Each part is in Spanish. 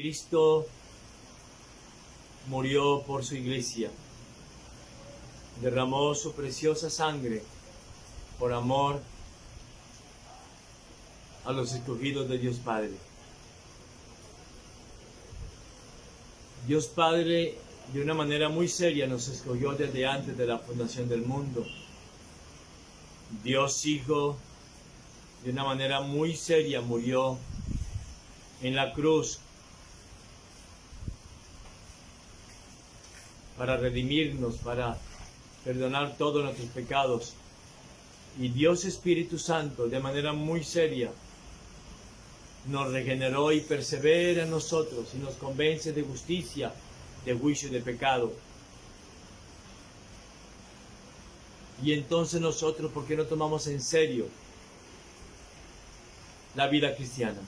Cristo murió por su iglesia, derramó su preciosa sangre por amor a los escogidos de Dios Padre. Dios Padre, de una manera muy seria, nos escogió desde antes de la fundación del mundo. Dios Hijo, de una manera muy seria, murió en la cruz para redimirnos, para perdonar todos nuestros pecados. Y Dios Espíritu Santo, de manera muy seria, nos regeneró y persevera en nosotros y nos convence de justicia, de juicio y de pecado. Y entonces nosotros, ¿por qué no tomamos en serio la vida cristiana?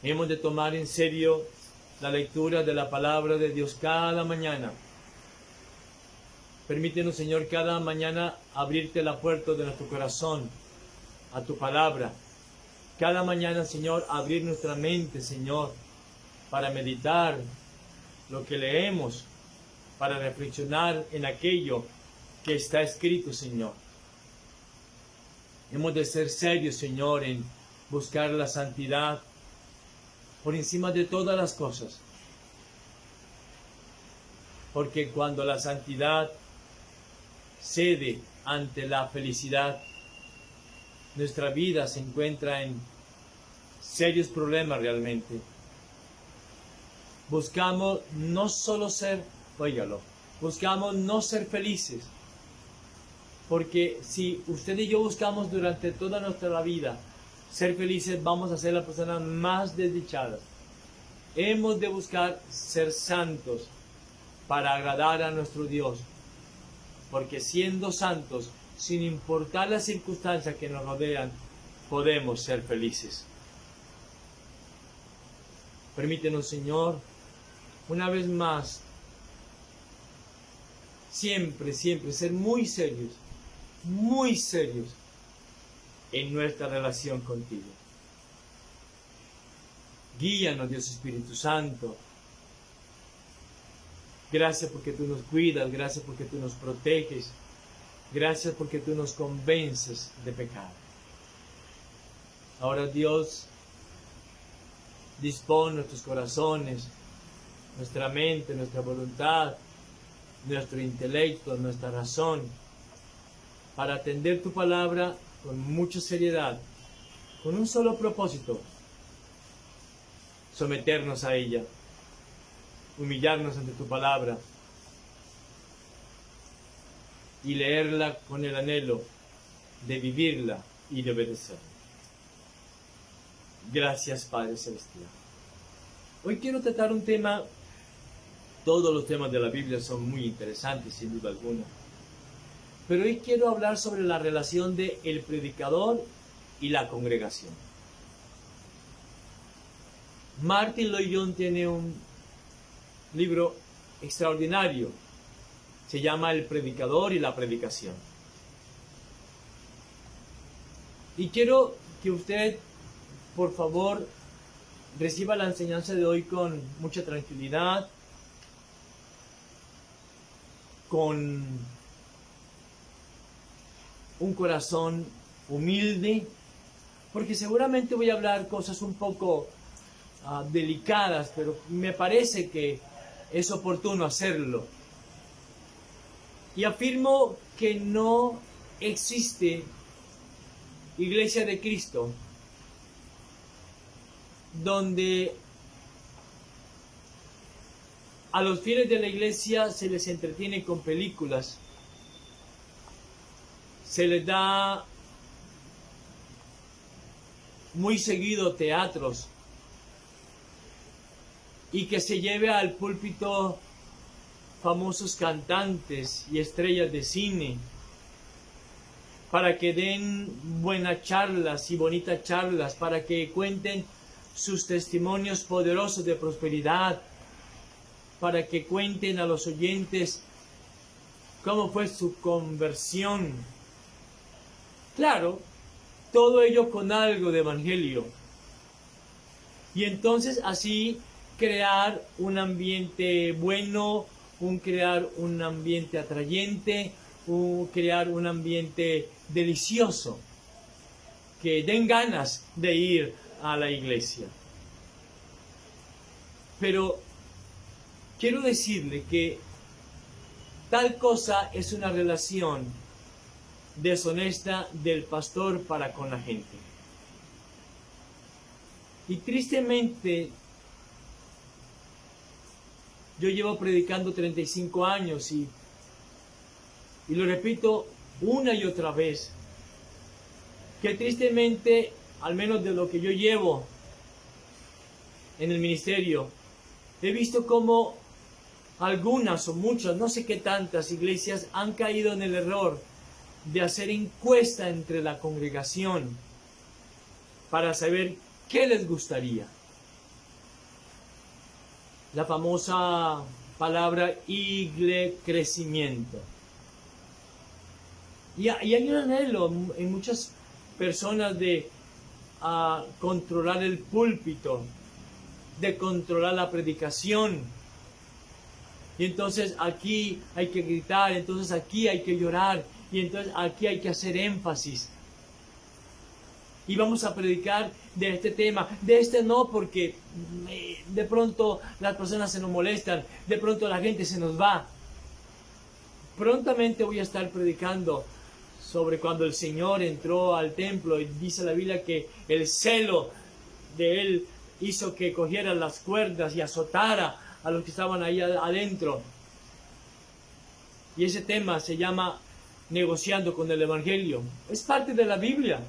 Hemos de tomar en serio la lectura de la palabra de Dios cada mañana. Permítenos, Señor, cada mañana abrirte la puerta de nuestro corazón a tu palabra. Cada mañana, Señor, abrir nuestra mente, Señor, para meditar lo que leemos, para reflexionar en aquello que está escrito, Señor. Hemos de ser serios, Señor, en buscar la santidad por encima de todas las cosas. Porque cuando la santidad cede ante la felicidad, nuestra vida se encuentra en serios problemas realmente. Buscamos no solo ser, buscamos no ser felices. Porque si usted y yo buscamos durante toda nuestra vida ser felices, vamos a ser las personas más desdichadas. Hemos de buscar ser santos para agradar a nuestro Dios. Porque siendo santos, sin importar las circunstancias que nos rodean, podemos ser felices. Permítenos, Señor, una vez más, siempre ser muy serios en nuestra relación contigo. Guíanos, Dios Espíritu Santo. Gracias porque tú nos cuidas, gracias porque tú nos proteges, gracias porque tú nos convences de pecado. Ahora, Dios, dispone nuestros corazones, nuestra mente, nuestra voluntad, nuestro intelecto, nuestra razón, para atender tu palabra con mucha seriedad, con un solo propósito: someternos a ella, humillarnos ante tu palabra y leerla con el anhelo de vivirla y de obedecerla. Gracias, Padre Celestial. Hoy quiero tratar un tema. Todos los temas de la Biblia son muy interesantes, sin duda alguna. Pero hoy quiero hablar sobre la relación de el predicador y la congregación. Martin Lloyd-Jones tiene un libro extraordinario. Se llama El predicador y la predicación. Y quiero que usted, por favor, reciba la enseñanza de hoy con mucha tranquilidad, con un corazón humilde, porque seguramente voy a hablar cosas un poco delicadas, pero me parece que es oportuno hacerlo. Y afirmo que no existe Iglesia de Cristo donde a los fieles de la iglesia se les entretiene con películas, se les da muy seguido teatros, y que se lleve al púlpito famosos cantantes y estrellas de cine para que den buenas charlas y bonitas charlas, para que cuenten sus testimonios poderosos de prosperidad, para que cuenten a los oyentes cómo fue su conversión. Claro, todo ello con algo de evangelio. Y entonces así crear un ambiente bueno, crear un ambiente atrayente, crear un ambiente delicioso, que den ganas de ir a la iglesia. Pero quiero decirle que tal cosa es una relación deshonesta del pastor para con la gente. Y tristemente, yo llevo predicando 35 años y lo repito una y otra vez, que tristemente, al menos de lo que yo llevo en el ministerio, he visto como algunas o muchas, no sé qué tantas iglesias han caído en el error de hacer encuesta entre la congregación para saber qué les gustaría. La famosa palabra crecimiento. Y hay un anhelo en muchas personas de controlar el púlpito, de controlar la predicación. Y entonces aquí hay que gritar, entonces aquí hay que llorar, y entonces aquí hay que hacer énfasis. Y vamos a predicar de este tema, de este no, porque de pronto las personas se nos molestan, de pronto la gente se nos va. Prontamente voy a estar predicando sobre cuando el Señor entró al templo y dice la Biblia que el celo de Él hizo que cogiera las cuerdas y azotara a los que estaban ahí adentro. Y ese tema se llama negociando con el Evangelio. Es parte de la Biblia.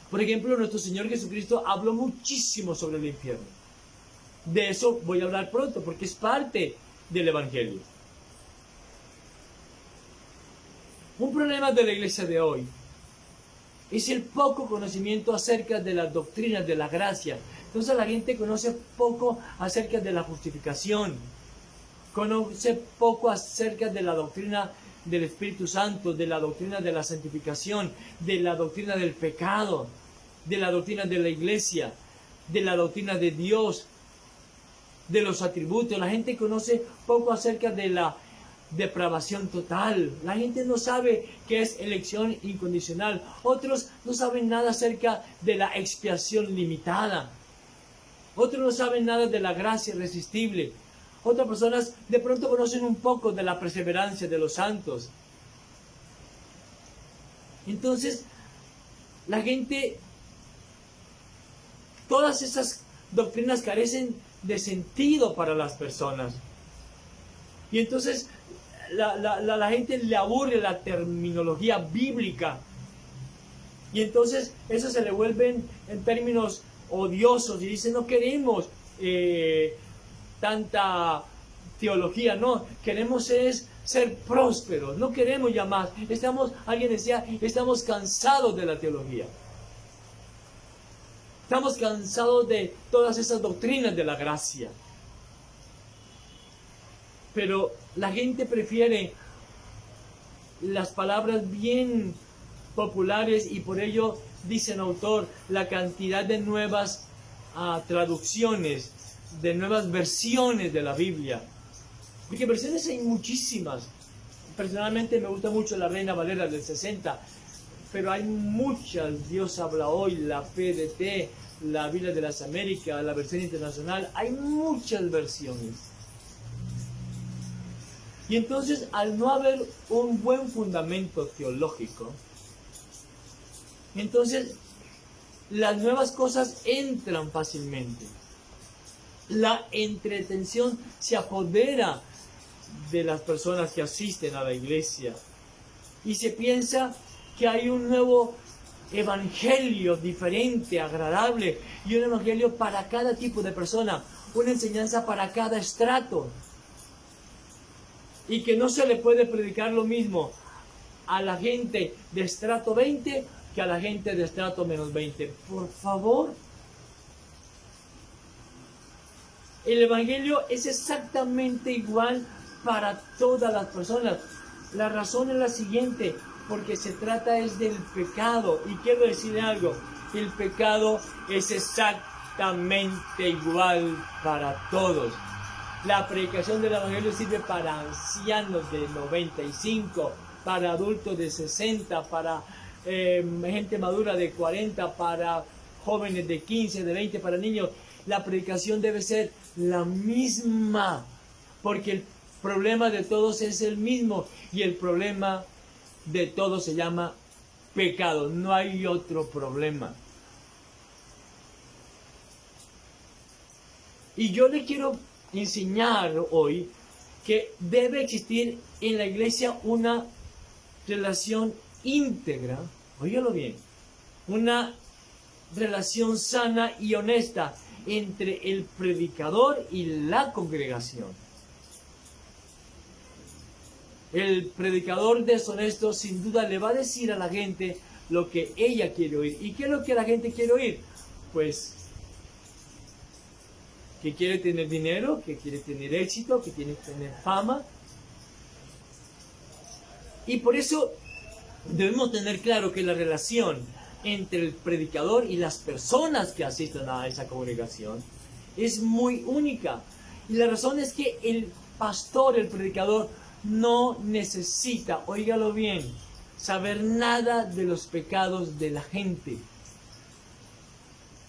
Por ejemplo, nuestro Señor Jesucristo habló muchísimo sobre el infierno. De eso voy a hablar pronto, porque es parte del Evangelio. Un problema de la iglesia de hoy es el poco conocimiento acerca de las doctrinas de la gracia. Entonces la gente conoce poco acerca de la justificación, conoce poco acerca de la doctrina del Espíritu Santo, de la doctrina de la santificación, de la doctrina del pecado, de la doctrina de la iglesia, de la doctrina de Dios, de los atributos. La gente conoce poco acerca de la depravación total. La gente no sabe qué es elección incondicional. Otros no saben nada acerca de la expiación limitada. Otros no saben nada de la gracia irresistible. Otras personas de pronto conocen un poco de la perseverancia de los santos. Entonces, la gente, todas esas doctrinas carecen de sentido para las personas. Y entonces la gente le aburre la terminología bíblica. Y entonces eso se le vuelven en términos odiosos y dicen: no queremos tanta teología, no, queremos es ser prósperos, no queremos ya más. Alguien decía, estamos cansados de la teología. Estamos cansados de todas esas doctrinas de la gracia. Pero la gente prefiere las palabras bien populares y por ello, dice el autor, la cantidad de nuevas traducciones, de nuevas versiones de la Biblia. Porque versiones hay muchísimas. Personalmente me gusta mucho la Reina Valera del 60, pero hay muchas. Dios habla hoy, la PDT, la Biblia de las Américas, la versión internacional. Hay muchas versiones. Y entonces, al no haber un buen fundamento teológico, entonces las nuevas cosas entran fácilmente. La entretención se apodera de las personas que asisten a la iglesia y se piensa que hay un nuevo evangelio diferente, agradable, y un evangelio para cada tipo de persona, una enseñanza para cada estrato, y que no se le puede predicar lo mismo a la gente de estrato 20 que a la gente de estrato menos 20. Por favor. El evangelio es exactamente igual para todas las personas. La razón es la siguiente: porque se trata es del pecado. Y quiero decirle algo: el pecado es exactamente igual para todos. La predicación del Evangelio sirve para ancianos de 95, para adultos de 60, para gente madura de 40, para jóvenes de 15, de 20, para niños. La predicación debe ser la misma, porque el problema de todos es el mismo, y el problema de todos se llama pecado. No hay otro problema. Y yo le quiero enseñar hoy que debe existir en la iglesia una relación íntegra, óigalo bien, una relación sana y honesta entre el predicador y la congregación. El predicador deshonesto sin duda le va a decir a la gente lo que ella quiere oír. ¿Y qué es lo que la gente quiere oír? Pues que quiere tener dinero, que quiere tener éxito, que quiere tener fama. Y por eso debemos tener claro que la relación entre el predicador y las personas que asisten a esa congregación es muy única. Y la razón es que el pastor, el predicador, no necesita, óigalo bien, saber nada de los pecados de la gente.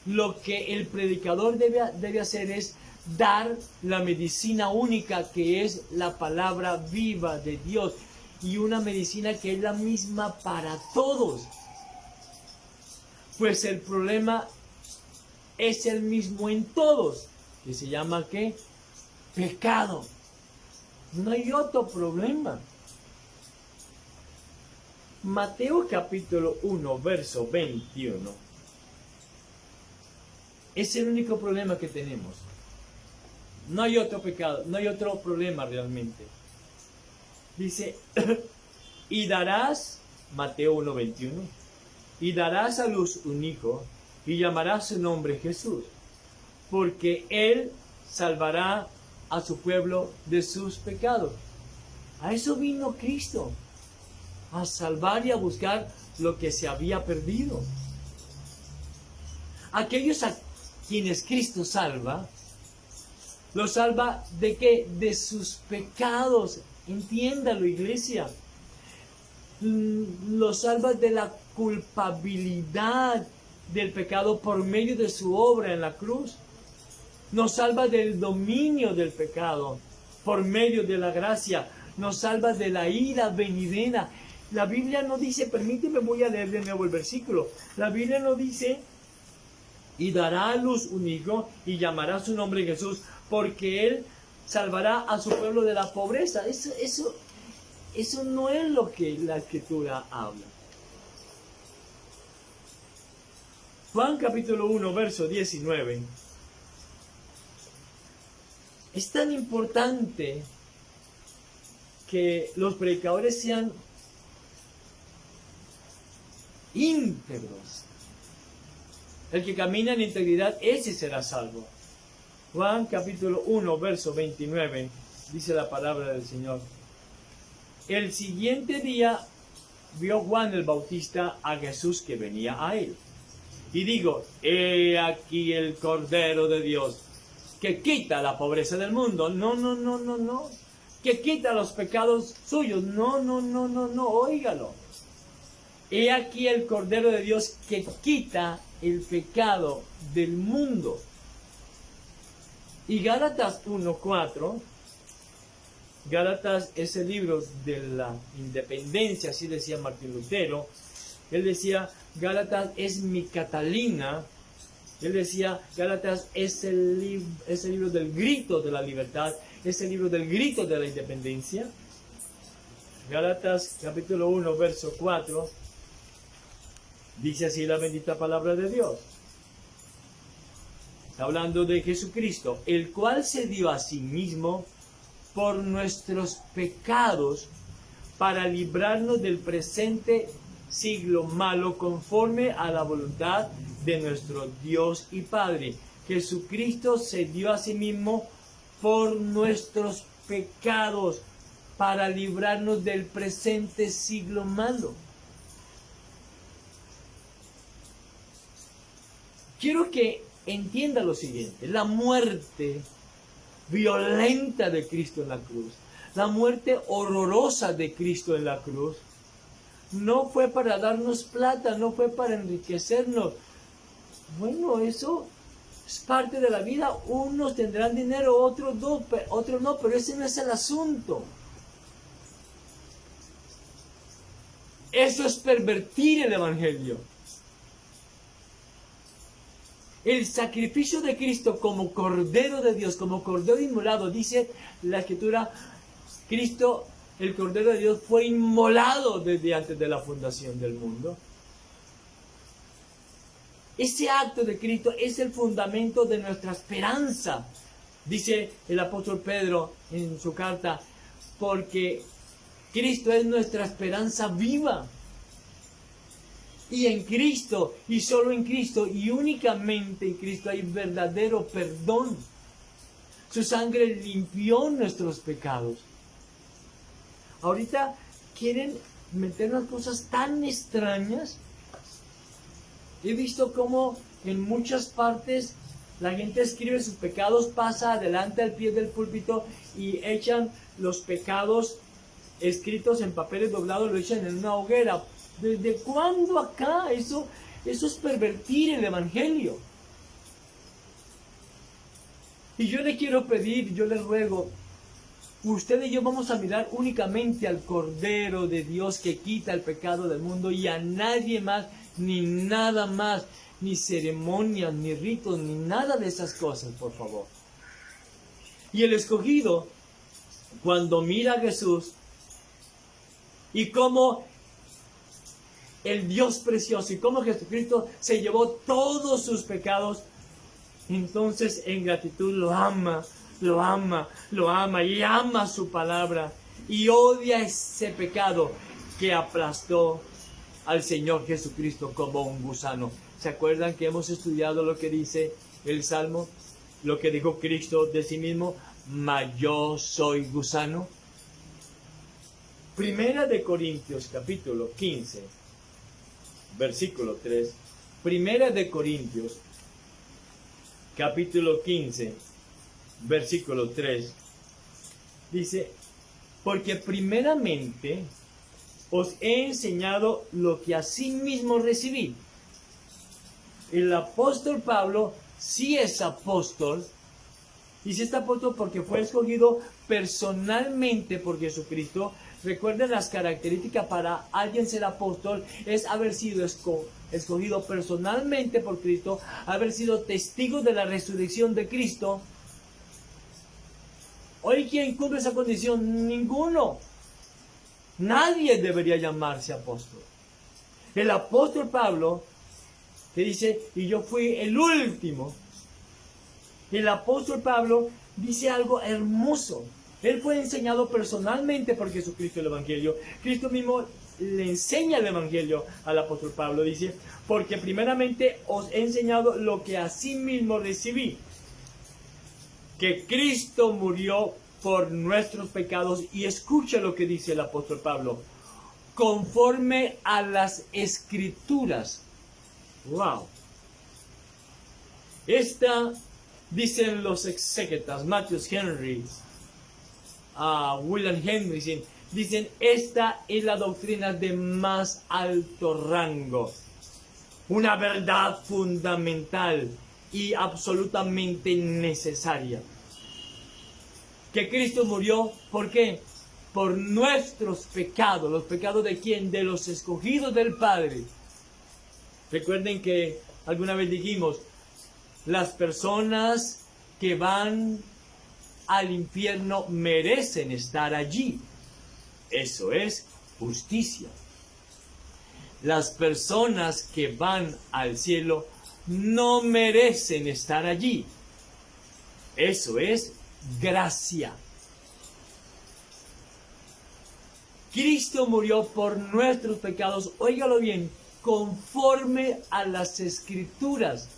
Lo que el predicador debe hacer es dar la medicina única, que es la palabra viva de Dios, y una medicina que es la misma para todos. Pues el problema es el mismo en todos, que se llama ¿qué? Pecado. No hay otro problema. Mateo capítulo 1, verso 21. Es el único problema que tenemos. No hay otro pecado, no hay otro problema realmente. Dice, y darás, Mateo 1, 21, y darás a luz un hijo, y llamarás su nombre Jesús, porque él salvará a su pueblo de sus pecados. A eso vino Cristo, a salvar y a buscar lo que se había perdido. Aquellos a quienes Cristo salva, los salva ¿de qué? De sus pecados. Entiéndalo, iglesia. Los salva de la culpabilidad del pecado por medio de su obra en la cruz. Nos salva del dominio del pecado por medio de la gracia. Nos salva de la ira venidera. La Biblia no dice, permíteme, voy a leer de nuevo el versículo. La Biblia no dice, y dará a luz un hijo y llamará su nombre Jesús, porque él salvará a su pueblo de la pobreza. Eso no es lo que la Escritura habla. Juan capítulo 1, verso 19. Es tan importante que los predicadores sean íntegros. El que camina en integridad, ese será salvo. Juan capítulo 1, verso 29, dice la palabra del Señor. El siguiente día vio Juan el Bautista a Jesús que venía a él. Y digo, he aquí el Cordero de Dios, que quita la pobreza del mundo. No. Que quita los pecados suyos. No. Óigalo. He aquí el Cordero de Dios que quita el pecado del mundo. Y Gálatas 1:4, Gálatas es el libro de la independencia, así decía Martín Lutero. Él decía, Gálatas es mi Catalina. Él decía, Gálatas es el libro del grito de la libertad, es el libro del grito de la independencia. Gálatas capítulo 1, verso 4, dice así la bendita palabra de Dios. Está hablando de Jesucristo, el cual se dio a sí mismo por nuestros pecados para librarnos del presente siglo malo conforme a la voluntad de nuestro Dios y Padre. Jesucristo se dio a sí mismo por nuestros pecados para librarnos del presente siglo malo. quiero que entienda lo siguiente. La muerte violenta de Cristo en la cruz, la muerte horrorosa de Cristo en la cruz, no fue para darnos plata, no fue para enriquecernos. Bueno, eso es parte de la vida. Unos tendrán dinero, otros no, pero ese no es el asunto. Eso es pervertir el Evangelio. El sacrificio de Cristo como Cordero de Dios, como Cordero inmolado, dice la Escritura, Cristo, el Cordero de Dios, fue inmolado desde antes de la fundación del mundo. Ese acto de Cristo es el fundamento de nuestra esperanza. Dice el apóstol Pedro en su carta, porque Cristo es nuestra esperanza viva. Y en Cristo, y solo en Cristo, y únicamente en Cristo hay verdadero perdón. Su sangre limpió nuestros pecados. Ahorita quieren meternos cosas tan extrañas. He visto cómo en muchas partes la gente escribe sus pecados, pasa adelante al pie del púlpito y echan los pecados escritos en papeles doblados, lo echan en una hoguera. ¿Desde cuándo acá? Eso es pervertir el Evangelio. Y yo le quiero pedir, yo le ruego, usted y yo vamos a mirar únicamente al Cordero de Dios que quita el pecado del mundo y a nadie más, ni nada más, ni ceremonias, ni ritos, ni nada de esas cosas, por favor. Y el escogido, cuando mira a Jesús y cómo el Dios precioso y cómo Jesucristo se llevó todos sus pecados, entonces en gratitud lo ama y ama su palabra y odia ese pecado que aplastó al Señor Jesucristo como un gusano. ¿Se acuerdan que hemos estudiado lo que dice el Salmo? Lo que dijo Cristo de sí mismo, mas yo soy gusano. Primera de Corintios capítulo 15, versículo 3. Primera de Corintios capítulo 15, versículo 3. Dice, porque primeramente os he enseñado lo que asimismo recibí. El apóstol Pablo sí es apóstol. Y si es apóstol porque fue escogido personalmente por Jesucristo. Recuerden las características para alguien ser apóstol. Es haber sido escogido personalmente por Cristo. Haber sido testigo de la resurrección de Cristo. Hoy, ¿quién cumple esa condición? Ninguno. Nadie debería llamarse apóstol. El apóstol Pablo, que dice, y yo fui el último. El apóstol Pablo dice algo hermoso. Él fue enseñado personalmente por Jesucristo el Evangelio. Cristo mismo le enseña el Evangelio al apóstol Pablo. Dice, porque primeramente os he enseñado lo que asimismo recibí. Que Cristo murió por nuestros pecados. Y escucha lo que dice el apóstol Pablo. Conforme a las Escrituras. Wow. Esta, dicen los exégetas, Matthews Henry, William Hendrickson, dicen, esta es la doctrina de más alto rango. Una verdad fundamental y absolutamente necesaria. Que Cristo murió, ¿por qué? Por nuestros pecados. ¿Los pecados de quién? De los escogidos del Padre. Recuerden que alguna vez dijimos, las personas que van al infierno merecen estar allí. Eso es justicia. Las personas que van al cielo no merecen estar allí. Eso es gracia. Cristo murió por nuestros pecados, óigalo bien, conforme a las Escrituras.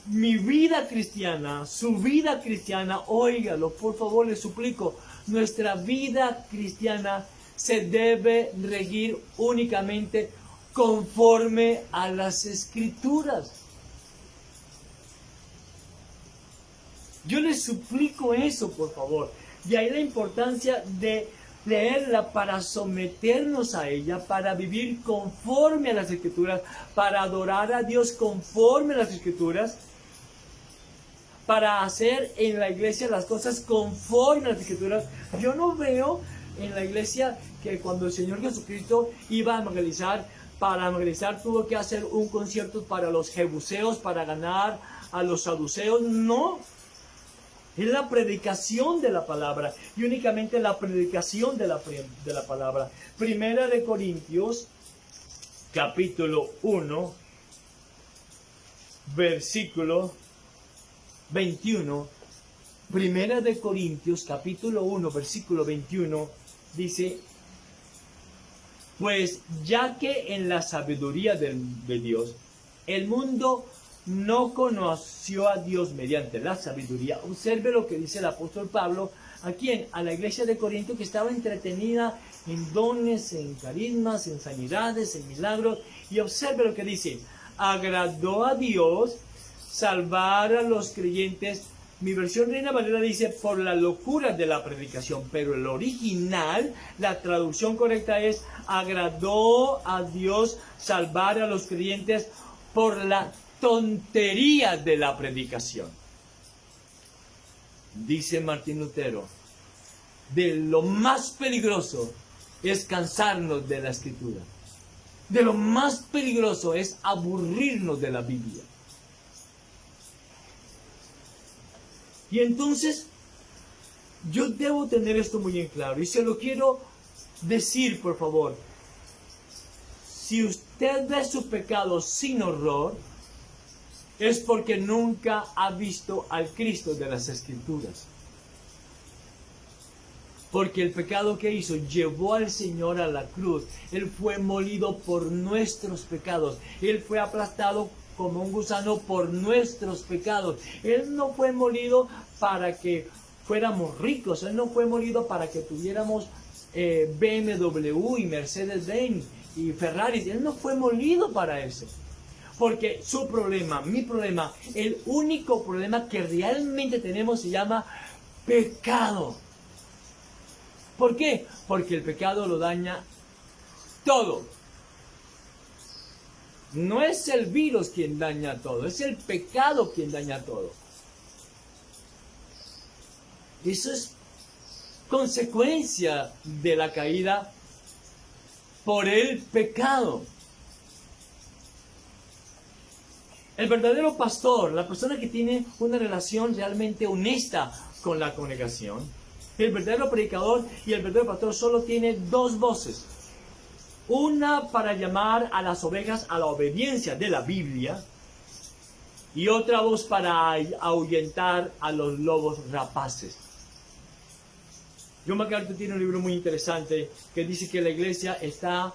Mi vida cristiana, su vida cristiana, óigalo, por favor, le suplico, nuestra vida cristiana se debe regir únicamente conforme a las Escrituras. Yo les suplico eso, por favor. Y ahí la importancia de leerla para someternos a ella, para vivir conforme a las Escrituras, para adorar a Dios conforme a las Escrituras, para hacer en la iglesia las cosas conforme a las Escrituras. Yo no veo en la iglesia que cuando el Señor Jesucristo iba a evangelizar, para evangelizar tuvo que hacer un concierto para los jebuseos, para ganar a los saduceos. No. Es la predicación de la palabra y únicamente la predicación de la palabra. Primera de Corintios, capítulo 1, versículo 21. Primera de Corintios, capítulo 1, versículo 21, dice: pues ya que en la sabiduría de Dios, el mundo no conoció a Dios mediante la sabiduría. Observe lo que dice el apóstol Pablo aquí a la iglesia de Corinto, que estaba entretenida en dones, en carismas, en sanidades, en milagros. Y observe lo que dice: agradó a Dios salvar a los creyentes. Mi versión Reina Valera dice por la locura de la predicación, pero el original, la traducción correcta es: agradó a Dios salvar a los creyentes por la tontería de la predicación. Dice Martín Lutero, de lo más peligroso es cansarnos de la Escritura. De lo más peligroso es aburrirnos de la Biblia. Y entonces, yo debo tener esto muy en claro, y se lo quiero decir, por favor. Si usted ve su pecado sin horror, es porque nunca ha visto al Cristo de las Escrituras. Porque el pecado que hizo llevó al Señor a la cruz. Él fue molido por nuestros pecados. Él fue aplastado como un gusano por nuestros pecados. Él no fue molido para que fuéramos ricos. Él no fue molido para que tuviéramos BMW y Mercedes-Benz y Ferrari. Él no fue molido para eso. Porque su problema, mi problema, el único problema que realmente tenemos se llama pecado. ¿Por qué? Porque el pecado lo daña todo. No es el virus quien daña todo, es el pecado quien daña todo. Eso es consecuencia de la caída por el pecado. El verdadero pastor, la persona que tiene una relación realmente honesta con la congregación, el verdadero predicador y el verdadero pastor solo tiene dos voces. Una para llamar a las ovejas a la obediencia de la Biblia y otra voz para ahuyentar a los lobos rapaces. John MacArthur tiene un libro muy interesante que dice que la iglesia está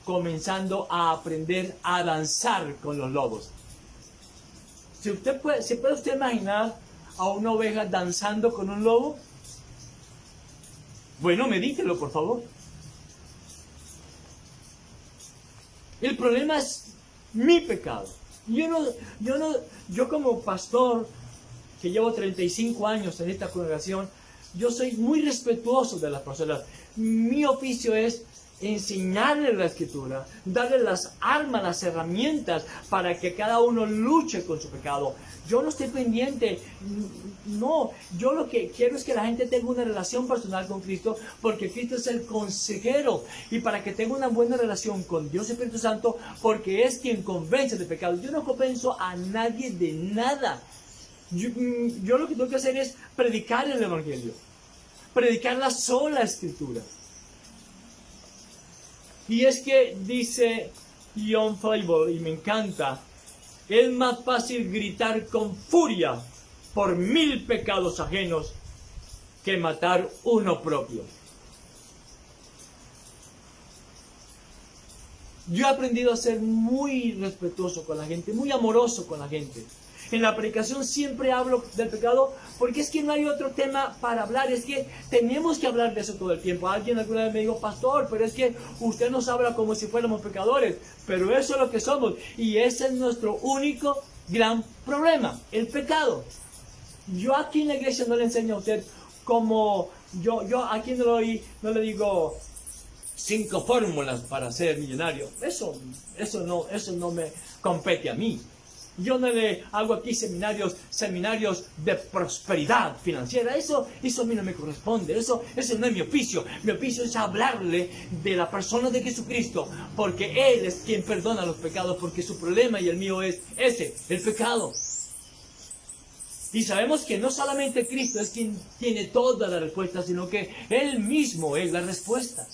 comenzando a aprender a danzar con los lobos. ¿Se puede usted imaginar a una oveja danzando con un lobo? Bueno, medítelo, por favor. El problema es mi pecado. Yo como pastor, que llevo 35 años en esta congregación, yo soy muy respetuoso de las personas. Mi oficio es enseñarles la Escritura, darles las armas, las herramientas para que cada uno luche con su pecado. Yo no estoy pendiente, no, yo lo que quiero es que la gente tenga una relación personal con Cristo, porque Cristo es el consejero, y para que tenga una buena relación con Dios Espíritu Santo, porque es quien convence de pecado. Yo no convenzo a nadie de nada. Yo lo que tengo que hacer es predicar el Evangelio, predicar la sola Escritura. Y es que dice John Flavel, y me encanta, es más fácil gritar con furia por 1000 pecados ajenos que matar uno propio. Yo he aprendido a ser muy respetuoso con la gente, muy amoroso con la gente. En la predicación siempre hablo del pecado porque es que no hay otro tema para hablar. Es que tenemos que hablar de eso todo el tiempo. Alguien alguna vez me dijo, pastor, pero es que usted nos habla como si fuéramos pecadores. Pero eso es lo que somos. Y ese es nuestro único gran problema, el pecado. Yo aquí en la iglesia no le enseño a usted como... Yo aquí no le digo 5 fórmulas para ser millonario. Eso no me compete a mí. Yo no le hago aquí seminarios de prosperidad financiera. Eso a mí no me corresponde. Eso no es mi oficio. Mi oficio es hablarle de la persona de Jesucristo. Porque Él es quien perdona los pecados. Porque su problema y el mío es ese, el pecado. Y sabemos que no solamente Cristo es quien tiene toda la respuesta, sino que Él mismo es la respuesta.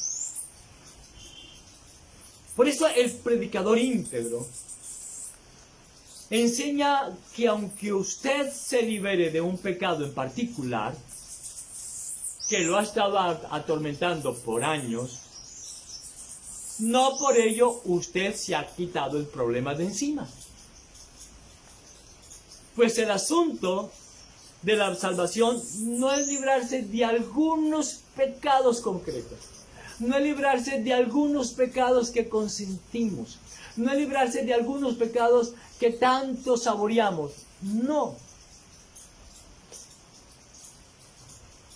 Por eso el predicador íntegro enseña que aunque usted se libere de un pecado en particular, que lo ha estado atormentando por años, no por ello usted se ha quitado el problema de encima. Pues el asunto de la salvación no es librarse de algunos pecados concretos, no es librarse de algunos pecados que consentimos, no es librarse de algunos pecados que tanto saboreamos, no.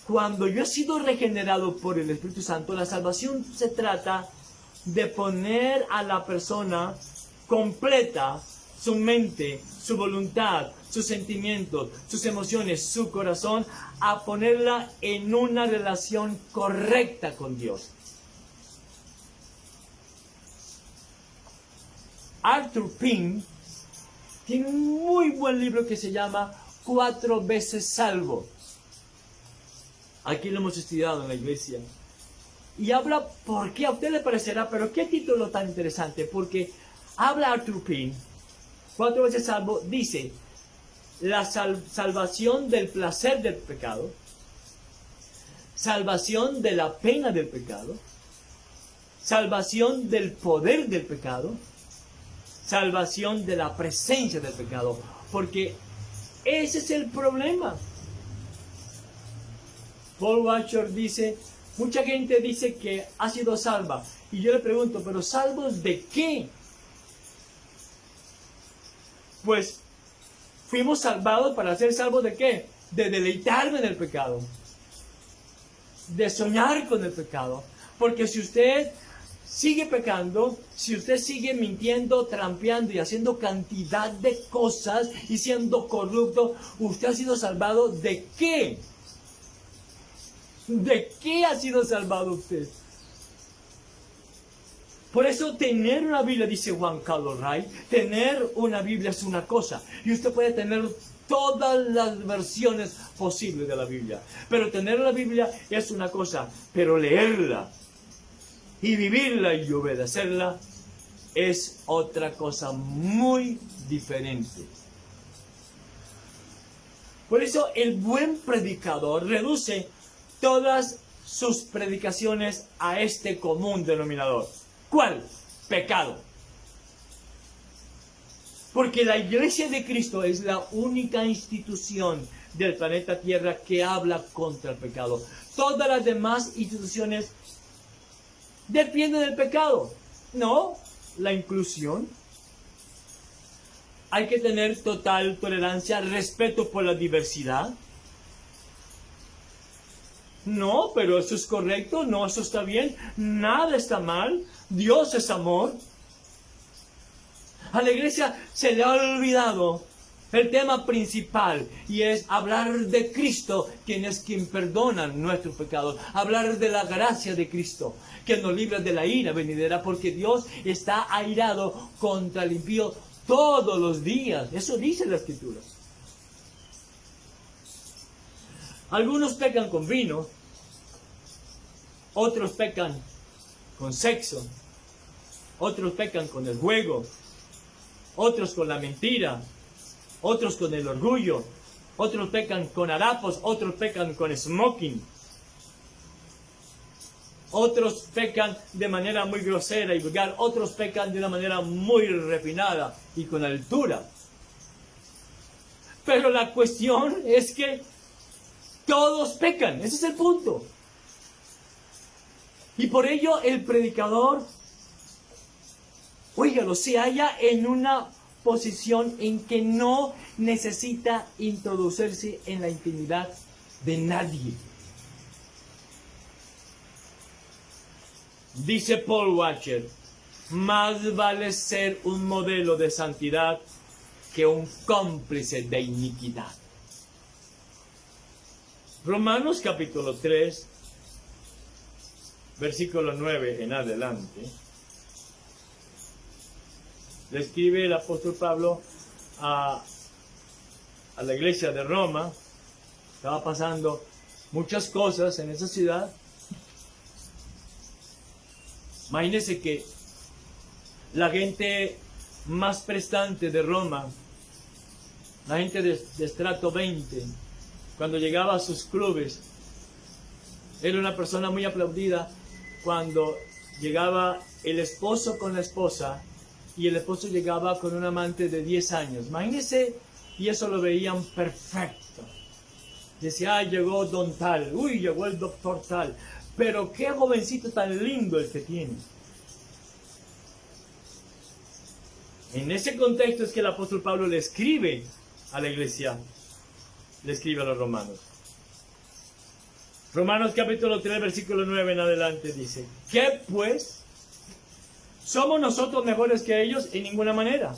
Cuando yo he sido regenerado por el Espíritu Santo, la salvación se trata de poner a la persona completa, su mente, su voluntad, sus sentimientos, sus emociones, su corazón, a ponerla en una relación correcta con Dios. Arthur Pink tiene un muy buen libro que se llama 4 veces salvo. Aquí lo hemos estudiado en la iglesia. Y habla, ¿por qué? A usted le parecerá, pero qué título tan interesante, porque habla Arthur Pink, 4 veces salvo, dice, la salvación del placer del pecado, salvación de la pena del pecado, salvación del poder del pecado, salvación de la presencia del pecado, porque ese es el problema. Paul Washer dice, mucha gente dice que ha sido salva, y yo le pregunto, ¿pero salvos de qué? Pues fuimos salvados para ser salvos ¿de qué? De deleitarme en el pecado, de soñar con el pecado, porque si usted sigue pecando, si usted sigue mintiendo, trampeando y haciendo cantidad de cosas y siendo corrupto, usted ha sido salvado ¿de qué? ¿De qué ha sido salvado usted? Por eso tener una Biblia, dice Juan Carlos Ray, tener una Biblia es una cosa. Y usted puede tener todas las versiones posibles de la Biblia. Pero tener la Biblia es una cosa. Pero leerla y vivirla y obedecerla es otra cosa muy diferente. Por eso el buen predicador reduce todas sus predicaciones a este común denominador. ¿Cuál? Pecado. Porque la Iglesia de Cristo es la única institución del planeta Tierra que habla contra el pecado. Todas las demás instituciones defienden del pecado. No, la inclusión. Hay que tener total tolerancia, respeto por la diversidad. No, pero eso es correcto, no, eso está bien, nada está mal, Dios es amor. A la iglesia se le ha olvidado el tema principal y es hablar de Cristo, quien es quien perdona nuestros pecados, hablar de la gracia de Cristo, que nos libra de la ira venidera, porque Dios está airado contra el impío todos los días, eso dice la Escritura. Algunos pecan con vino, otros pecan con sexo, otros pecan con el juego, otros con la mentira, otros con el orgullo, otros pecan con harapos, otros pecan con smoking, otros pecan de manera muy grosera y vulgar, otros pecan de una manera muy refinada y con altura. Pero la cuestión es que todos pecan, ese es el punto. Y por ello el predicador, óigalo, se halla en una posición en que no necesita introducirse en la intimidad de nadie. Dice Paul Washer, más vale ser un modelo de santidad que un cómplice de iniquidad. Romanos capítulo 3, versículo 9 en adelante, le escribe el apóstol Pablo a la iglesia de Roma. Estaba pasando muchas cosas en esa ciudad. Imagínense que la gente más prestante de Roma, la gente de estrato 20, cuando llegaba a sus clubes, era una persona muy aplaudida cuando llegaba el esposo con la esposa y el esposo llegaba con un amante de 10 años. Imagínense, y eso lo veían perfecto. Decía, llegó don tal, uy, llegó el doctor tal, pero qué jovencito tan lindo el que tiene. En ese contexto es que el apóstol Pablo le escribe a la iglesia, le escribe a los romanos. Romanos capítulo 3, versículo 9 en adelante dice, ¿qué pues? ¿Somos nosotros mejores que ellos? En ninguna manera.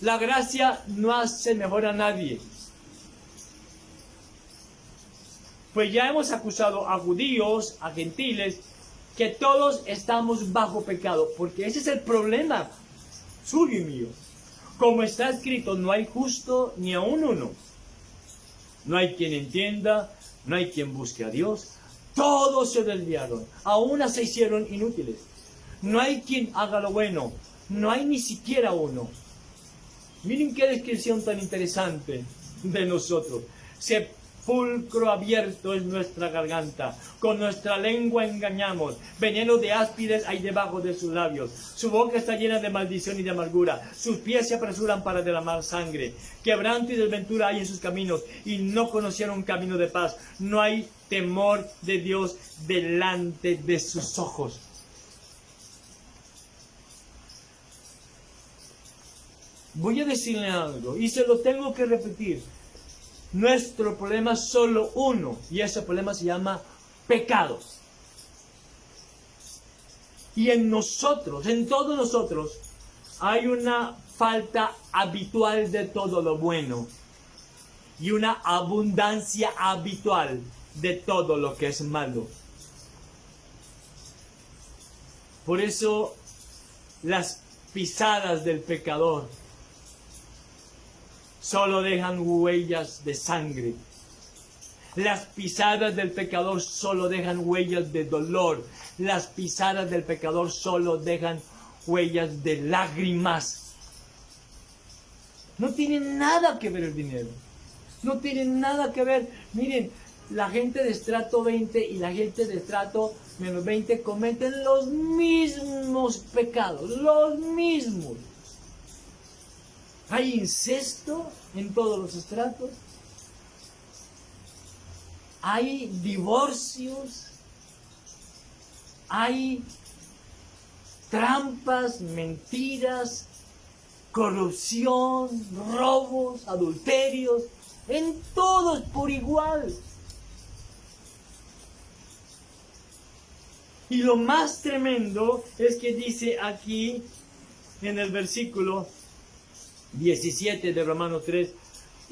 La gracia no hace mejor a nadie. Pues ya hemos acusado a judíos, a gentiles, que todos estamos bajo pecado, porque ese es el problema suyo y mío. Como está escrito, no hay justo ni aun uno. No hay quien entienda, no hay quien busque a Dios. Todos se desviaron, aún se hicieron inútiles. No hay quien haga lo bueno, no hay ni siquiera uno. Miren qué descripción tan interesante de nosotros. Sepulcro abierto es nuestra garganta, con nuestra lengua engañamos, veneno de áspides hay debajo de sus labios, su boca está llena de maldición y de amargura, sus pies se apresuran para derramar sangre, quebranto y desventura hay en sus caminos, y no conocieron camino de paz, no hay temor de Dios delante de sus ojos. Voy a decirle algo, y se lo tengo que repetir. Nuestro problema es solo uno, y ese problema se llama pecado. Y en nosotros, en todos nosotros, hay una falta habitual de todo lo bueno y una abundancia habitual de todo lo que es malo. Por eso, las pisadas del pecador solo dejan huellas de sangre. Las pisadas del pecador solo dejan huellas de dolor. Las pisadas del pecador solo dejan huellas de lágrimas. No tiene nada que ver el dinero. No tiene nada que ver. Miren, la gente de estrato 20 y la gente de estrato menos 20 cometen los mismos pecados. Los mismos. Hay incesto en todos los estratos. Hay divorcios. Hay trampas, mentiras, corrupción, robos, adulterios. En todos por igual. Y lo más tremendo es que dice aquí en el versículo 17 de Romanos 3,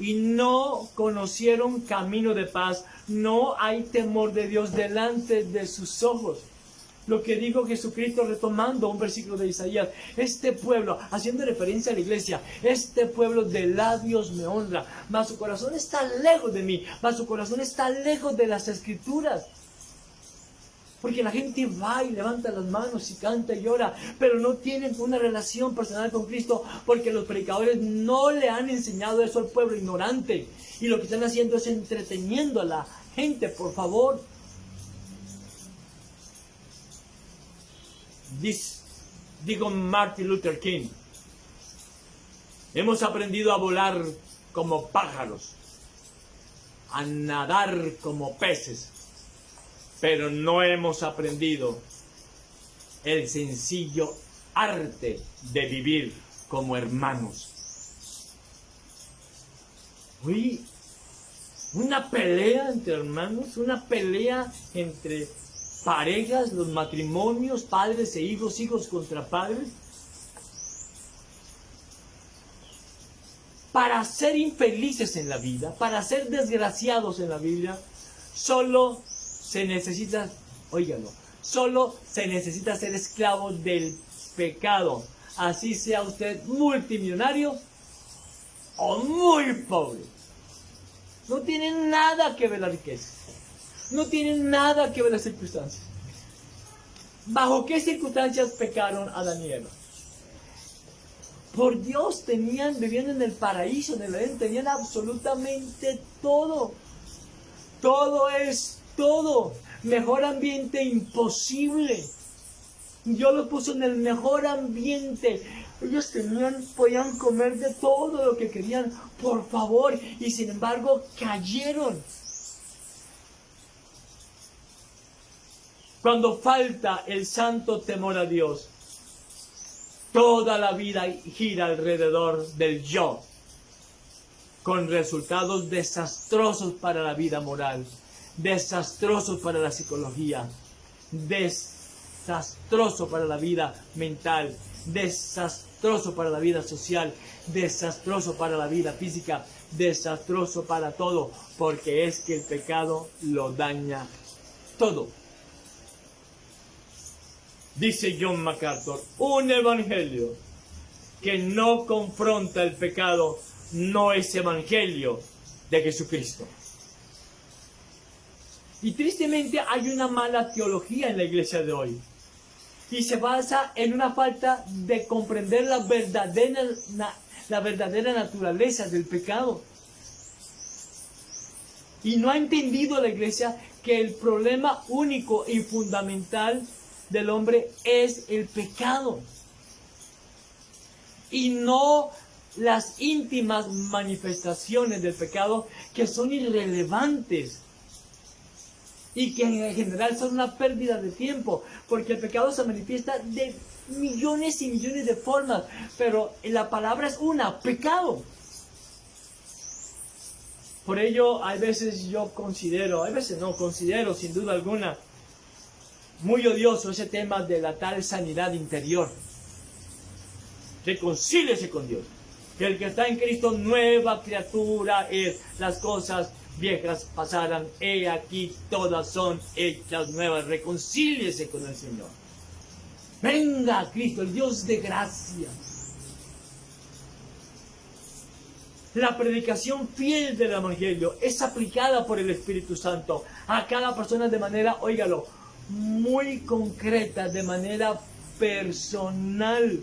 y no conocieron camino de paz, no hay temor de Dios delante de sus ojos. Lo que dijo Jesucristo retomando un versículo de Isaías, este pueblo, haciendo referencia a la iglesia, este pueblo de labios me honra, mas su corazón está lejos de mí, mas su corazón está lejos de las escrituras. Porque la gente va y levanta las manos y canta y llora, pero no tienen una relación personal con Cristo, porque los predicadores no le han enseñado eso al pueblo ignorante. Y lo que están haciendo es entreteniendo a la gente, por favor. Digo Martin Luther King, Hemos aprendido a volar como pájaros, a nadar como peces, pero no hemos aprendido el sencillo arte de vivir como hermanos. Uy, una pelea entre hermanos, una pelea entre parejas, los matrimonios, padres e hijos, hijos contra padres. Para ser infelices en la vida, para ser desgraciados en la vida, solo se necesita, óigalo, solo se necesita ser esclavo del pecado. Así sea usted multimillonario o muy pobre. No tiene nada que ver la riqueza. No tiene nada que ver las circunstancias. ¿Bajo qué circunstancias pecaron Adán y Eva? Por Dios, vivían en el paraíso, en el Edén, tenían absolutamente todo. Todo es todo. Mejor ambiente imposible. Dios los puso en el mejor ambiente. Ellos podían comer de todo lo que querían, por favor, y sin embargo cayeron. Cuando falta el santo temor a Dios, toda la vida gira alrededor del yo, con resultados desastrosos para la vida moral, desastrosos para la psicología, desastroso para la vida mental, desastroso para la vida social, desastroso para la vida física, desastroso para todo, porque es que el pecado lo daña todo. Dice John MacArthur, un evangelio que no confronta el pecado no es evangelio de Jesucristo. Y tristemente hay una mala teología en la iglesia de hoy. Y se basa en una falta de comprender la verdadera naturaleza del pecado. Y no ha entendido la iglesia que el problema único y fundamental del hombre es el pecado. Y no las íntimas manifestaciones del pecado que son irrelevantes. Y que en general son una pérdida de tiempo, porque el pecado se manifiesta de millones y millones de formas, pero la palabra es una, pecado. Por ello, a veces yo considero, a veces no considero sin duda alguna, muy odioso ese tema de la tal sanidad interior. Reconcíliese con Dios. Que el que está en Cristo, nueva criatura es. Las cosas viejas pasarán, he aquí todas son hechas nuevas. Reconcíliese con el Señor. Venga a Cristo, el Dios de gracia. La predicación fiel del Evangelio es aplicada por el Espíritu Santo a cada persona de manera, óigalo, muy concreta, de manera personal.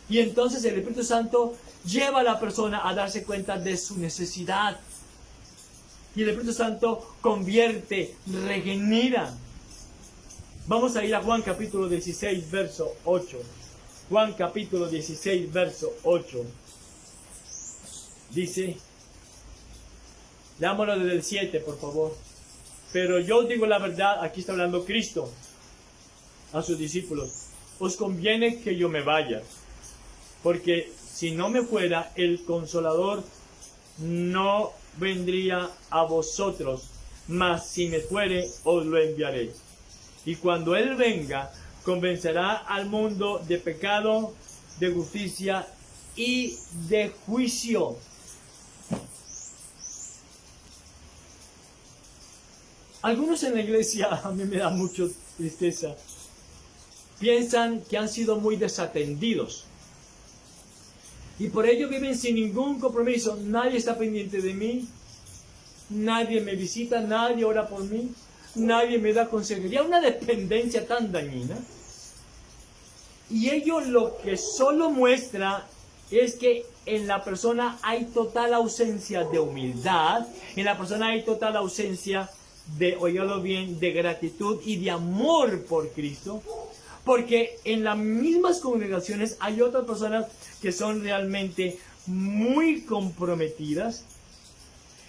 Y entonces el Espíritu Santo lleva a la persona a darse cuenta de su necesidad. Y el Espíritu Santo convierte, regenera. Vamos a ir a Juan capítulo 16, verso 8. Juan capítulo 16, verso 8. Dice, leámoslo desde el 7, por favor. Pero yo os digo la verdad, aquí está hablando Cristo a sus discípulos. Os conviene que yo me vaya, porque si no me fuera, el Consolador no vendría a vosotros, mas si me fuere, os lo enviaré. Y cuando Él venga, convencerá al mundo de pecado, de justicia y de juicio. Algunos en la iglesia, a mí me da mucha tristeza, piensan que han sido muy desatendidos. Y por ello viven sin ningún compromiso. Nadie está pendiente de mí. Nadie me visita. Nadie ora por mí. Nadie me da consejería. Una dependencia tan dañina. Y ello lo que solo muestra es que en la persona hay total ausencia de humildad. En la persona hay total ausencia de, oígalo bien, de gratitud y de amor por Cristo. Porque en las mismas congregaciones hay otras personas que son realmente muy comprometidas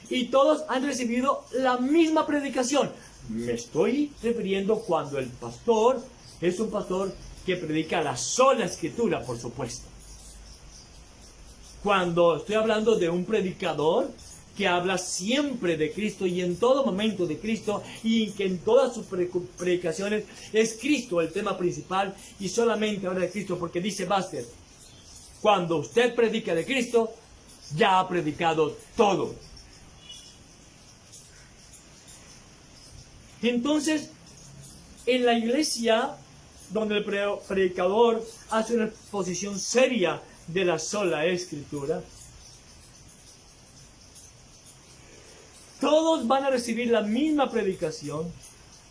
y todos han recibido la misma predicación. Me estoy refiriendo cuando el pastor es un pastor que predica la sola escritura, por supuesto. Cuando estoy hablando de un predicador que habla siempre de Cristo y en todo momento de Cristo y que en todas sus predicaciones es Cristo el tema principal y solamente habla de Cristo, porque dice Buster, cuando usted predica de Cristo, ya ha predicado todo. Entonces, en la iglesia donde el predicador hace una exposición seria de la sola escritura, todos van a recibir la misma predicación,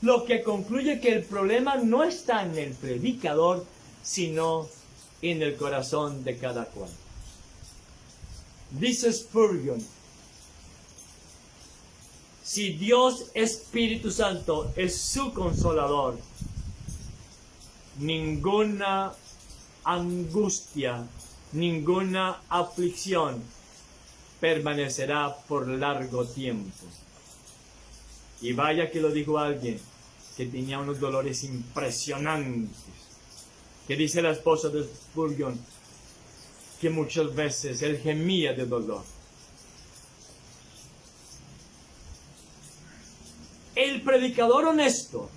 lo que concluye que el problema no está en el predicador, sino en el corazón de cada cual. Dice Spurgeon, si Dios Espíritu Santo es su consolador, ninguna angustia, ninguna aflicción permanecerá por largo tiempo. Y vaya que lo dijo alguien que tenía unos dolores impresionantes, que dice la esposa de Spurgeon que muchas veces él gemía de dolor. El predicador honesto,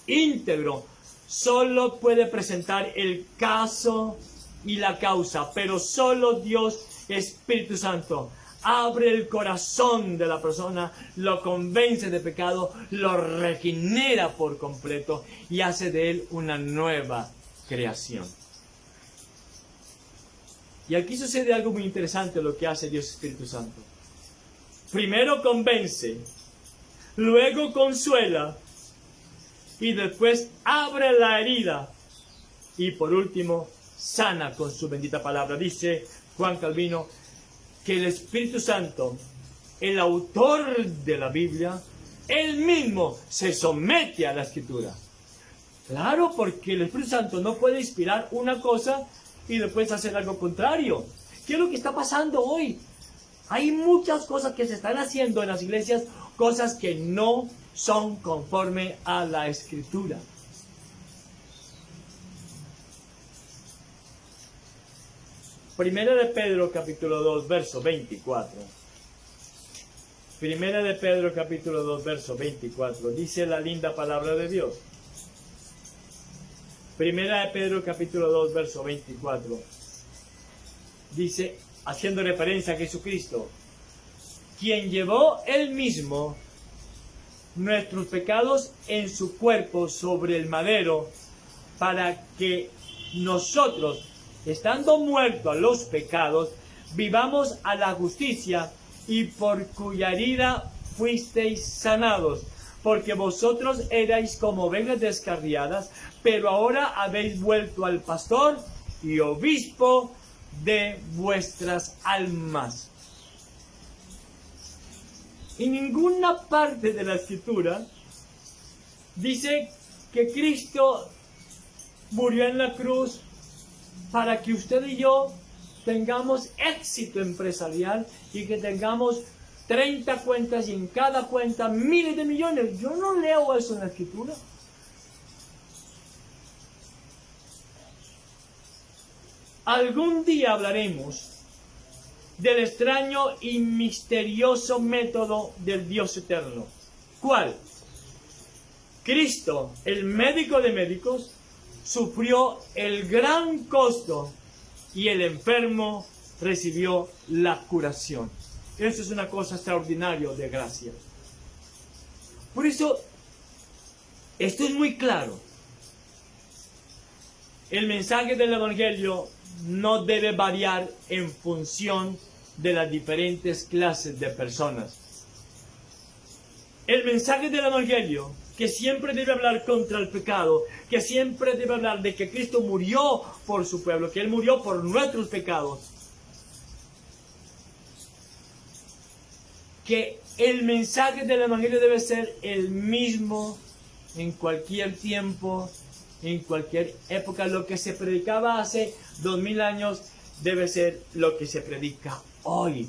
íntegro, solo puede presentar el caso y la causa, pero solo Dios Espíritu Santo abre el corazón de la persona, lo convence de pecado, lo regenera por completo y hace de él una nueva creación. Y aquí sucede algo muy interesante lo que hace Dios Espíritu Santo. Primero convence, luego consuela y después abre la herida y por último sana con su bendita palabra. Dice Juan Calvino que el Espíritu Santo, el autor de la Biblia, él mismo se somete a la Escritura. Claro, porque el Espíritu Santo no puede inspirar una cosa y después hacer algo contrario. ¿Qué es lo que está pasando hoy? Hay muchas cosas que se están haciendo en las iglesias, cosas que no son conforme a la Escritura. Primera de Pedro capítulo 2 verso 24. Primera de Pedro capítulo 2 verso 24. Dice la linda palabra de Dios. Primera de Pedro capítulo 2 verso 24. Dice, haciendo referencia a Jesucristo, quien llevó él mismo nuestros pecados en su cuerpo sobre el madero, para que nosotros, estando muertos a los pecados, vivamos a la justicia, y por cuya herida fuisteis sanados, porque vosotros erais como ovejas descarriadas, pero ahora habéis vuelto al pastor y obispo de vuestras almas. En ninguna parte de la Escritura dice que Cristo murió en la cruz para que usted y yo tengamos éxito empresarial y que tengamos 30 cuentas y en cada cuenta miles de millones. Yo no leo eso en la Escritura. Algún día hablaremos del extraño y misterioso método del Dios eterno. ¿Cuál? Cristo, el médico de médicos, sufrió el gran costo y el enfermo recibió la curación. Eso es una cosa extraordinaria de gracia. Por eso, esto es muy claro. El mensaje del Evangelio no debe variar en función de las diferentes clases de personas. El mensaje del Evangelio, que siempre debe hablar contra el pecado, que siempre debe hablar de que Cristo murió por su pueblo, que Él murió por nuestros pecados, que el mensaje del Evangelio debe ser el mismo en cualquier tiempo, en cualquier época. Lo que se predicaba hace 2000 años debe ser lo que se predica hoy.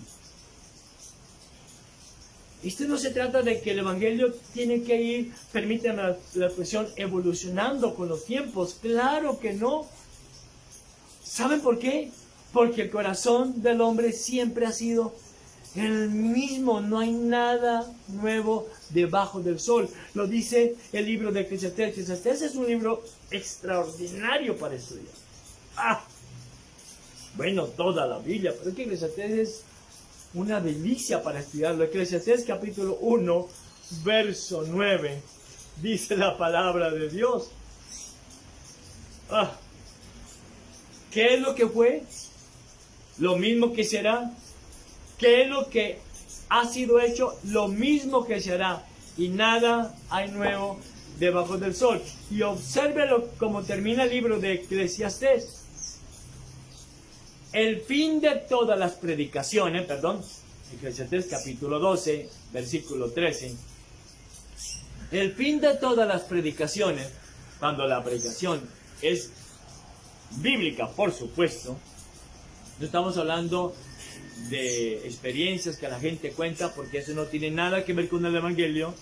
Esto no se trata de que el Evangelio tiene que ir, permítanme la expresión, evolucionando con los tiempos. Claro que no. ¿Saben por qué? Porque el corazón del hombre siempre ha sido el mismo. No hay nada nuevo debajo del sol. Lo dice el libro de Eclesiastés. Eclesiastés es un libro extraordinario para estudiar. Bueno, toda la Biblia, pero es que Eclesiastés es una delicia para estudiarlo. Eclesiastés capítulo 1, verso 9, dice la palabra de Dios. ¿Qué es lo que fue? Lo mismo que será. ¿Qué es lo que ha sido hecho? Lo mismo que será. Y nada hay nuevo debajo del sol. Y obsérvelo como termina el libro de Eclesiastés. El fin de todas las predicaciones, Eclesiastés capítulo 12, versículo 13. El fin de todas las predicaciones, cuando la predicación es bíblica, por supuesto, no estamos hablando de experiencias que la gente cuenta, porque eso no tiene nada que ver con el Evangelio.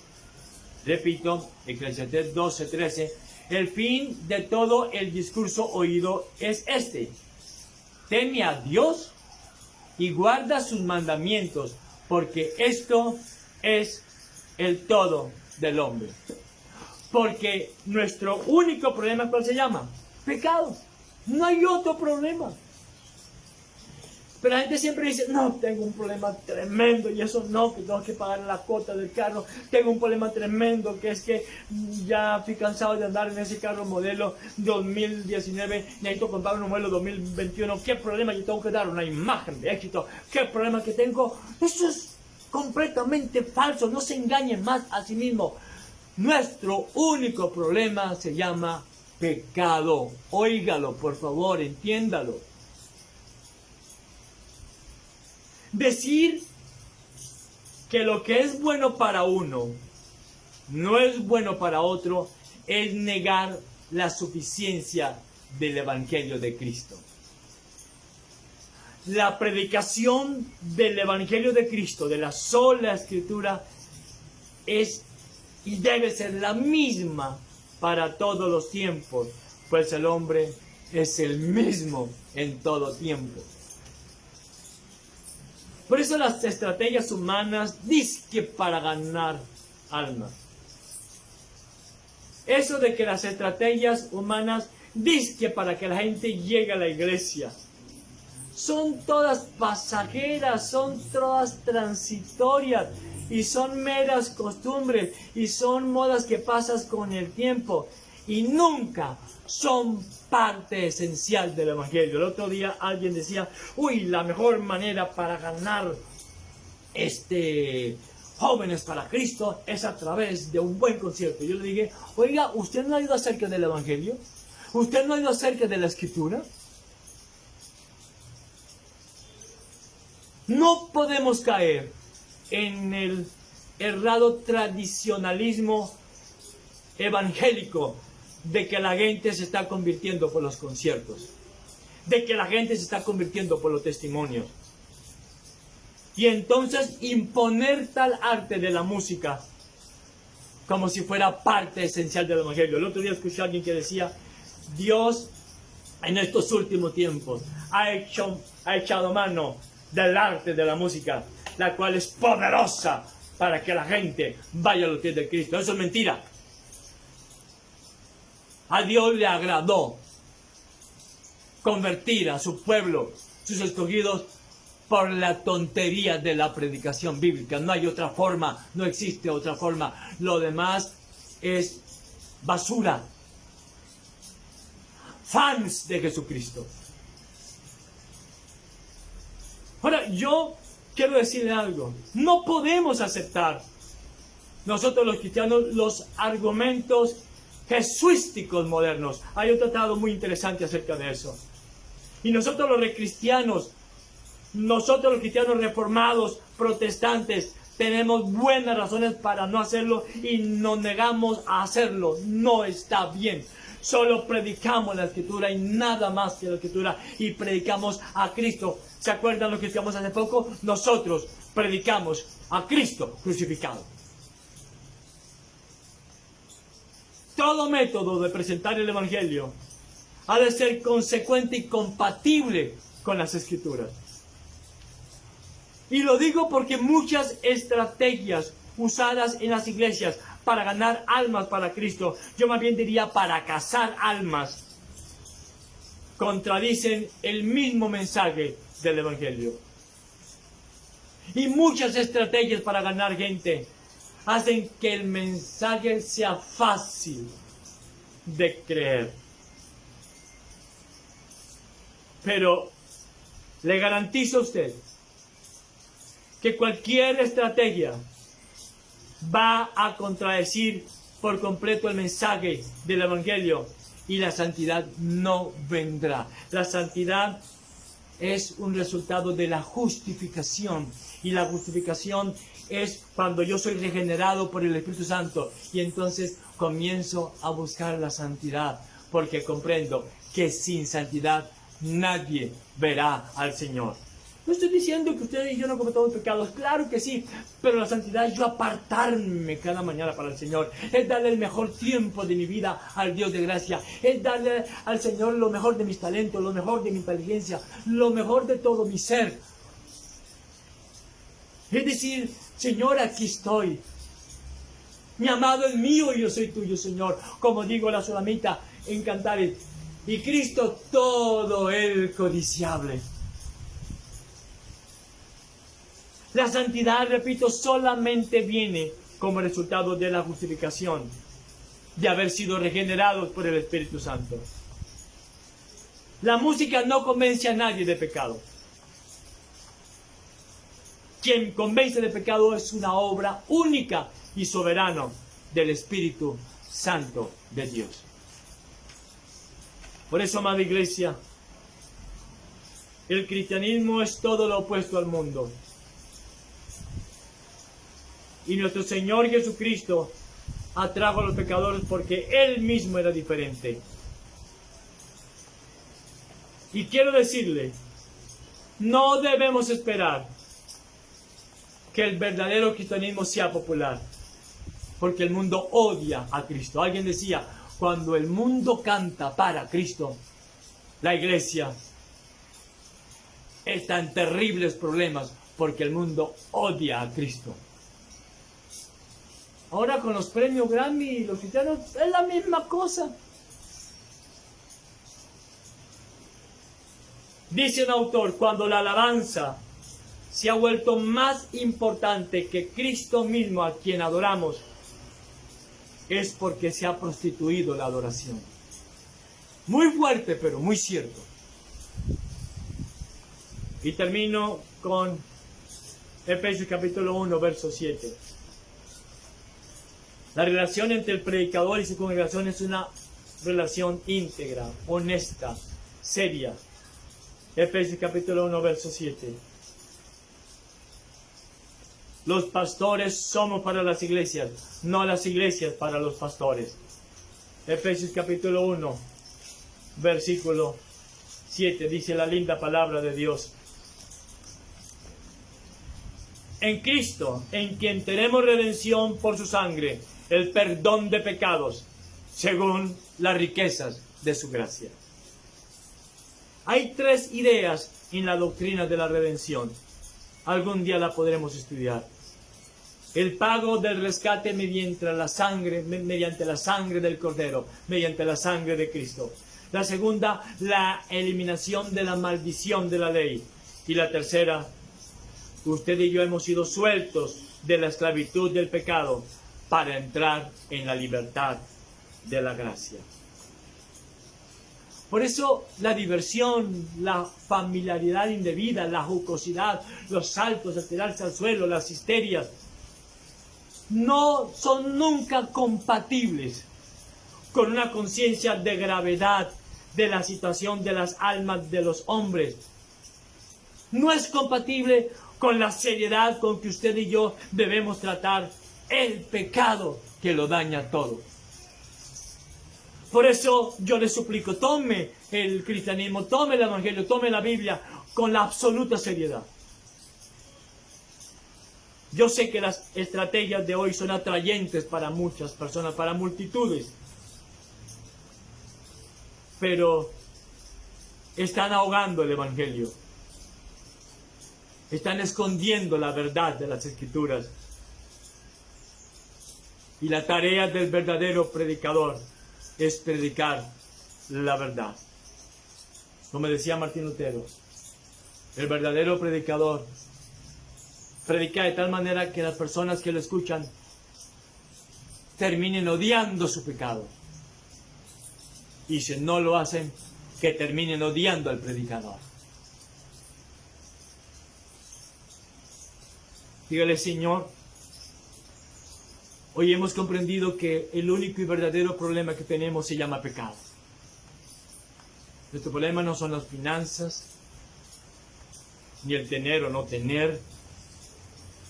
Repito, Eclesiastés 12, 13. El fin de todo el discurso oído es este: teme a Dios y guarda sus mandamientos, porque esto es el todo del hombre. Porque nuestro único problema, ¿cuál se llama? Pecado. No hay otro problema. Pero la gente siempre dice, no, tengo un problema tremendo, y eso no, que tengo que pagar la cuota del carro. Tengo un problema tremendo, que es que ya estoy cansado de andar en ese carro modelo 2019, necesito comprar un modelo 2021. ¿Qué problema? Yo tengo que dar una imagen de éxito. ¿Qué problema que tengo? Eso es completamente falso. No se engañen más a sí mismo. Nuestro único problema se llama pecado. Óigalo, por favor, entiéndalo. Decir que lo que es bueno para uno no es bueno para otro es negar la suficiencia del Evangelio de Cristo. La predicación del Evangelio de Cristo, de la sola Escritura, es y debe ser la misma para todos los tiempos, pues el hombre es el mismo en todo tiempo. Por eso las estrategias humanas dizque para ganar almas. Eso de que las estrategias humanas dizque para que la gente llegue a la iglesia, son todas pasajeras, son todas transitorias y son meras costumbres y son modas que pasas con el tiempo y nunca son parte esencial del Evangelio. El otro día alguien decía, la mejor manera para ganar jóvenes para Cristo es a través de un buen concierto. Yo le dije, oiga, ¿usted no ha oído acerca del Evangelio? ¿Usted no ha oído acerca de la Escritura? No podemos caer en el errado tradicionalismo evangélico de que la gente se está convirtiendo por los conciertos, de que la gente se está convirtiendo por los testimonios. Y entonces imponer tal arte de la música como si fuera parte esencial del Evangelio. El otro día escuché a alguien que decía, Dios en estos últimos tiempos ha echado mano del arte de la música, la cual es poderosa para que la gente vaya a los pies de Cristo. Eso es mentira. A Dios le agradó convertir a su pueblo, sus escogidos, por la tontería de la predicación bíblica. No hay otra forma, no existe otra forma. Lo demás es basura. Fans de Jesucristo. Ahora, yo quiero decirle algo. No podemos aceptar nosotros los cristianos los argumentos jesuísticos modernos. Hay un tratado muy interesante acerca de eso. Y nosotros los cristianos reformados, protestantes, tenemos buenas razones para no hacerlo y nos negamos a hacerlo. No está bien. Solo predicamos la Escritura y nada más que la Escritura. Y predicamos a Cristo. ¿Se acuerdan lo que estudiamos hace poco? Nosotros predicamos a Cristo crucificado. Todo método de presentar el Evangelio ha de ser consecuente y compatible con las Escrituras. Y lo digo porque muchas estrategias usadas en las iglesias para ganar almas para Cristo, yo más bien diría para cazar almas, contradicen el mismo mensaje del Evangelio. Y muchas estrategias para ganar gente hacen que el mensaje sea fácil de creer. Pero le garantizo a usted que cualquier estrategia va a contradecir por completo el mensaje del Evangelio y la santidad no vendrá. La santidad es un resultado de la justificación, y la justificación es cuando yo soy regenerado por el Espíritu Santo y entonces comienzo a buscar la santidad porque comprendo que sin santidad nadie verá al Señor. No estoy diciendo que ustedes y yo no cometamos pecados, claro que sí, pero la santidad es yo apartarme cada mañana para el Señor, es darle el mejor tiempo de mi vida al Dios de gracia, es darle al Señor lo mejor de mis talentos, lo mejor de mi inteligencia, lo mejor de todo mi ser. Es decir, Señor, aquí estoy. Mi amado es mío y yo soy tuyo, Señor. Como digo la Sulamita en Cantares, y Cristo todo el codiciable. La santidad, repito, solamente viene como resultado de la justificación, de haber sido regenerados por el Espíritu Santo. La música no convence a nadie de pecado. Quien convence de pecado es una obra única y soberana del Espíritu Santo de Dios. Por eso, amada iglesia, el cristianismo es todo lo opuesto al mundo. Y nuestro Señor Jesucristo atrajo a los pecadores porque Él mismo era diferente. Y quiero decirle, no debemos esperar que el verdadero cristianismo sea popular, porque el mundo odia a Cristo. Alguien decía, cuando el mundo canta para Cristo, la iglesia está en terribles problemas, porque el mundo odia a Cristo. Ahora con los premios Grammy y los cristianos es la misma cosa. Dice un autor, cuando la alabanza se ha vuelto más importante que Cristo mismo a quien adoramos, es porque se ha prostituido la adoración. Muy fuerte, pero muy cierto. Y termino con Efesios capítulo 1, verso 7. La relación entre el predicador y su congregación es una relación íntegra, honesta, seria. Efesios capítulo 1, verso 7. Los pastores somos para las iglesias, no las iglesias para los pastores. Efesios capítulo 1, versículo 7, dice la linda palabra de Dios. En Cristo, en quien tenemos redención por su sangre, el perdón de pecados, según las riquezas de su gracia. Hay tres ideas en la doctrina de la redención. Algún día la podremos estudiar. El pago del rescate mediante la sangre del Cordero, mediante la sangre de Cristo. La segunda, la eliminación de la maldición de la ley. Y la tercera, usted y yo hemos sido sueltos de la esclavitud del pecado para entrar en la libertad de la gracia. Por eso la diversión, la familiaridad indebida, la jocosidad, los saltos, el tirarse al suelo, las histerias, no son nunca compatibles con una conciencia de gravedad de la situación de las almas de los hombres. No es compatible con la seriedad con que usted y yo debemos tratar el pecado que lo daña todo. Por eso yo le suplico, tome el cristianismo, tome el evangelio, tome la Biblia con la absoluta seriedad. Yo sé que las estrategias de hoy son atrayentes para muchas personas, para multitudes, pero están ahogando el evangelio. Están escondiendo la verdad de las Escrituras. Y la tarea del verdadero predicador es predicar la verdad. Como decía Martín Lutero, el verdadero predicador predica de tal manera que las personas que lo escuchan terminen odiando su pecado. Y si no lo hacen, que terminen odiando al predicador. Dígale, Señor, hoy hemos comprendido que el único y verdadero problema que tenemos se llama pecado. Nuestro problema no son las finanzas, ni el tener o no tener,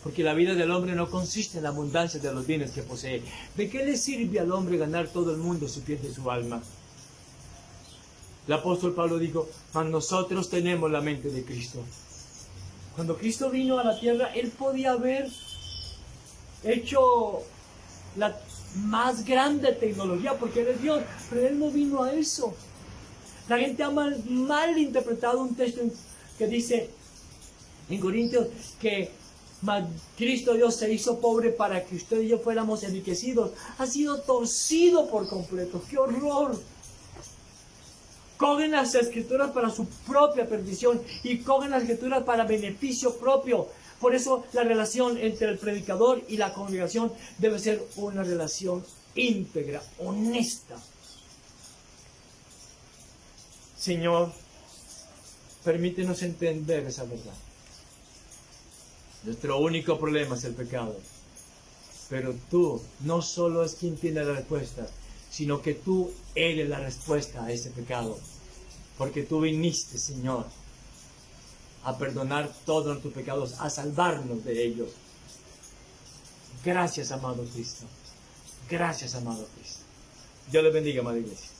porque la vida del hombre no consiste en la abundancia de los bienes que posee. ¿De qué le sirve al hombre ganar todo el mundo si pierde su alma? El apóstol Pablo dijo, mas nosotros tenemos la mente de Cristo. Cuando Cristo vino a la tierra, Él podía haber hecho la más grande tecnología, porque Él es Dios, pero Él no vino a eso. La gente ha mal interpretado un texto que dice en Corintios que Cristo Dios se hizo pobre para que usted y yo fuéramos enriquecidos. Ha sido torcido por completo. ¡Qué horror! Cogen las Escrituras para su propia perdición y cogen las Escrituras para beneficio propio. Por eso la relación entre el predicador y la congregación debe ser una relación íntegra, honesta. Señor, permítenos entender esa verdad. Nuestro único problema es el pecado. Pero tú no solo es quien tiene la respuesta, sino que tú eres la respuesta a ese pecado. Porque tú viniste, Señor, a perdonar todos nuestros pecados, a salvarnos de ellos. Gracias, amado Cristo. Gracias, amado Cristo. Dios les bendiga, amada iglesia.